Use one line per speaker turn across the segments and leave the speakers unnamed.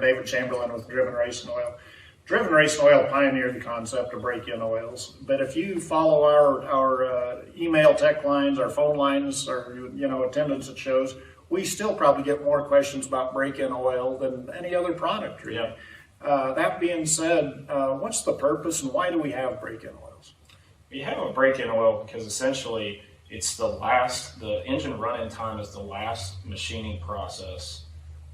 David Chamberlain with Driven Racing Oil. Driven Racing Oil pioneered the concept of break-in oils, but if you follow our email tech lines, our phone lines, or attendance at shows, we still probably get more questions about break-in oil than any other product, really.
Yeah.
That being said, what's the purpose and why do we have break-in oils?
We have a break-in oil because essentially it's the engine run-in time is the last machining process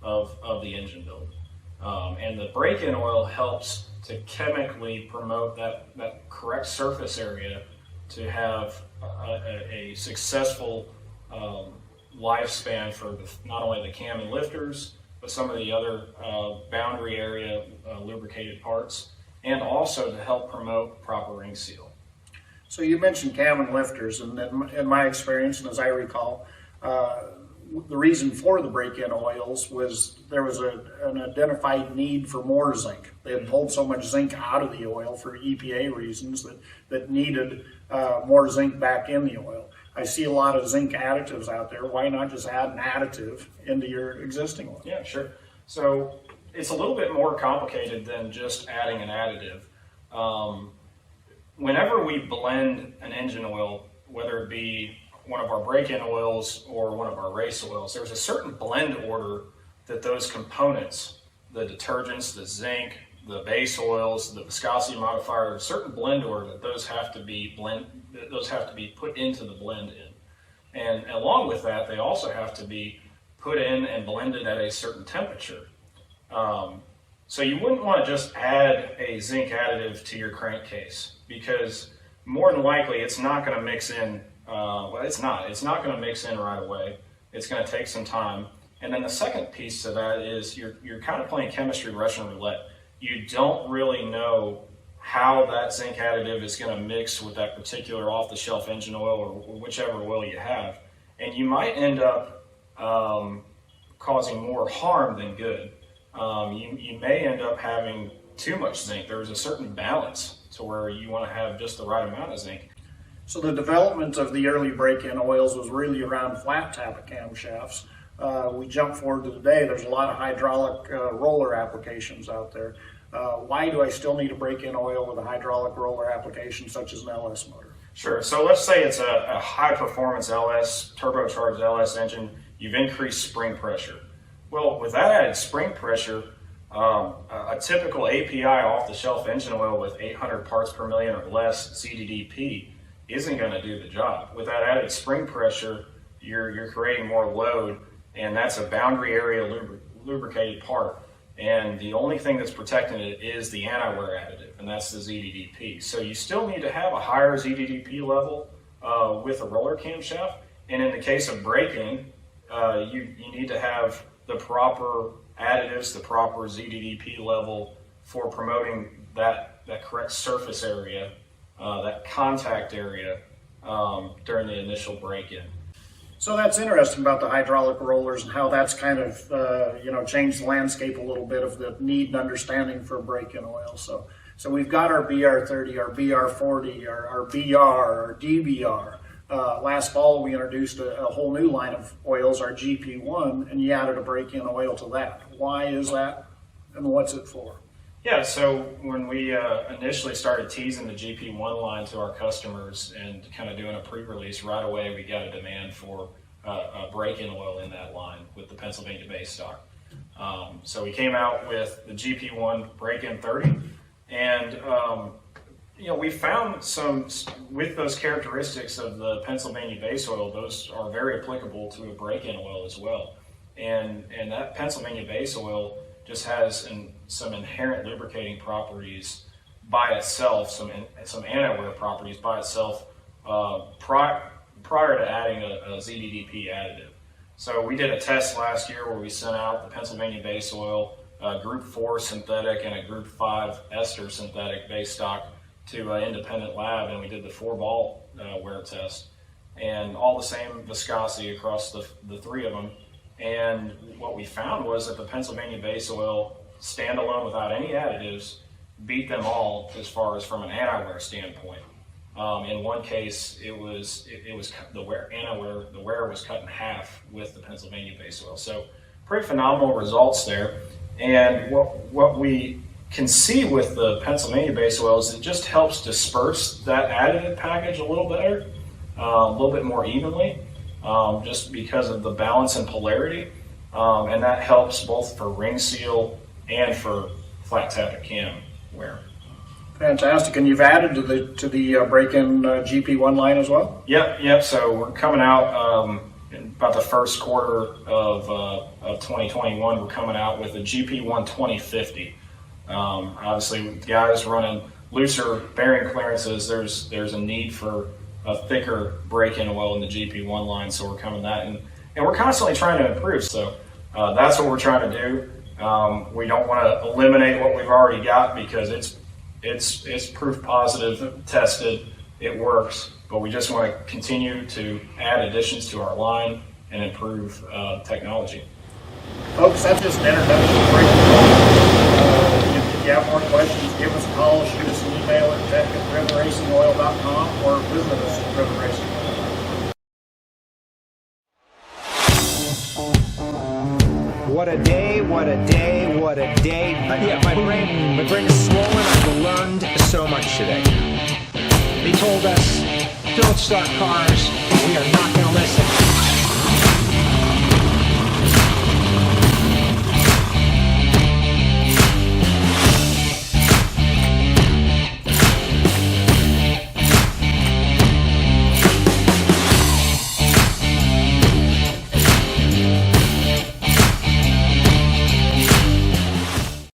of the engine build. And the break-in oil helps to chemically promote that correct surface area to have a successful lifespan for not only the cam and lifters, but some of the other boundary area lubricated parts, and also to help promote proper ring seal.
So you mentioned cam and lifters, and in my experience, and as I recall, the reason for the break-in oils was there was an identified need for more zinc. They had pulled so much zinc out of the oil for EPA reasons that needed more zinc back in the oil. I see a lot of zinc additives out there. Why not just add an additive into your existing oil?
Yeah, sure. So it's a little bit more complicated than just adding an additive. Whenever we blend an engine oil, whether it be one of our break-in oils or one of our race oils, there's a certain blend order that those components, the detergents, the zinc, the base oils, the viscosity modifier, there's a certain blend order that those have to be put into the blend in. And along with that, they also have to be put in and blended at a certain temperature. So you wouldn't want to just add a zinc additive to your crankcase, because more than likely it's not going to mix in. It's not going to mix in right away. It's going to take some time. And then the second piece to that is you're kind of playing chemistry Russian roulette. You don't really know how that zinc additive is going to mix with that particular off-the-shelf engine oil or whichever oil you have. And you might end up causing more harm than good. You may end up having too much zinc. There's a certain balance to where you want to have just the right amount of zinc.
So the development of the early break-in oils was really around flat tappet camshafts. We jump forward to today, there's a lot of hydraulic roller applications out there. Why do I still need a break-in oil with a hydraulic roller application such as an LS motor?
Sure, so let's say it's a high-performance LS, turbocharged LS engine. You've increased spring pressure. Well, with that added spring pressure, a typical API off-the-shelf engine oil with 800 parts per million or less CDDP isn't going to do the job. With that added spring pressure, you're creating more load, and that's a boundary area lubricated part. And the only thing that's protecting it is the anti-wear additive, and that's the ZDDP. So you still need to have a higher ZDDP level with a roller camshaft. And in the case of braking, you need to have the proper additives, the proper ZDDP level for promoting that correct surface area, that contact area during the initial break-in.
So that's interesting about the hydraulic rollers and how that's kind of changed the landscape a little bit of the need and understanding for break-in oil. So we've got our BR30, our BR40, our BR, our DBR. Last fall we introduced a whole new line of oils, our GP1, and you added a break-in oil to that. Why is that, and what's it for?
Yeah, so when we initially started teasing the GP1 line to our customers and kind of doing a pre-release, right away we got a demand for a break-in oil in that line with the Pennsylvania base stock. So we came out with the GP1 break-in 30, and we found some, with those characteristics of the Pennsylvania base oil, those are very applicable to a break-in oil as well. And that Pennsylvania base oil just has some inherent lubricating properties by itself, some anti-wear properties by itself prior to adding a ZDDP additive. So we did a test last year where we sent out the Pennsylvania base oil, Group 4 synthetic and a Group 5 ester synthetic base stock to an independent lab, and we did the 4-ball wear test, and all the same viscosity across the three of them. And what we found was that the Pennsylvania base oil, standalone without any additives, beat them all as far as from an anti-wear standpoint. In one case, it was the wear was cut in half with the Pennsylvania base oil. So pretty phenomenal results there. And what we can see with the Pennsylvania base oil is it just helps disperse that additive package a little better, a little bit more evenly, just because of the balance and polarity. And that helps both for ring seal and for flat tappet cam wear.
Fantastic. And you've added to the break-in GP1 line as well?
Yep. So we're coming out in about the first quarter of 2021. We're coming out with a GP1 2050. Obviously, with guys running looser bearing clearances, there's a need for a thicker break-in oil in the GP1 line. So we're coming that, and we're constantly trying to improve. So that's what we're trying to do. We don't want to eliminate what we've already got because it's proof positive, tested, it works, but we just want to continue to add additions to our line and improve technology.
Folks, that's just an introduction to break-in oil. If you have more questions, give us a call, shoot us an email at tech@riverracingoil.com or visit us at River Racing Oil.
What a day, what a day, what a day. Yeah, my brain is swollen. I've learned so much today. They told us, don't start cars. We are not going to listen.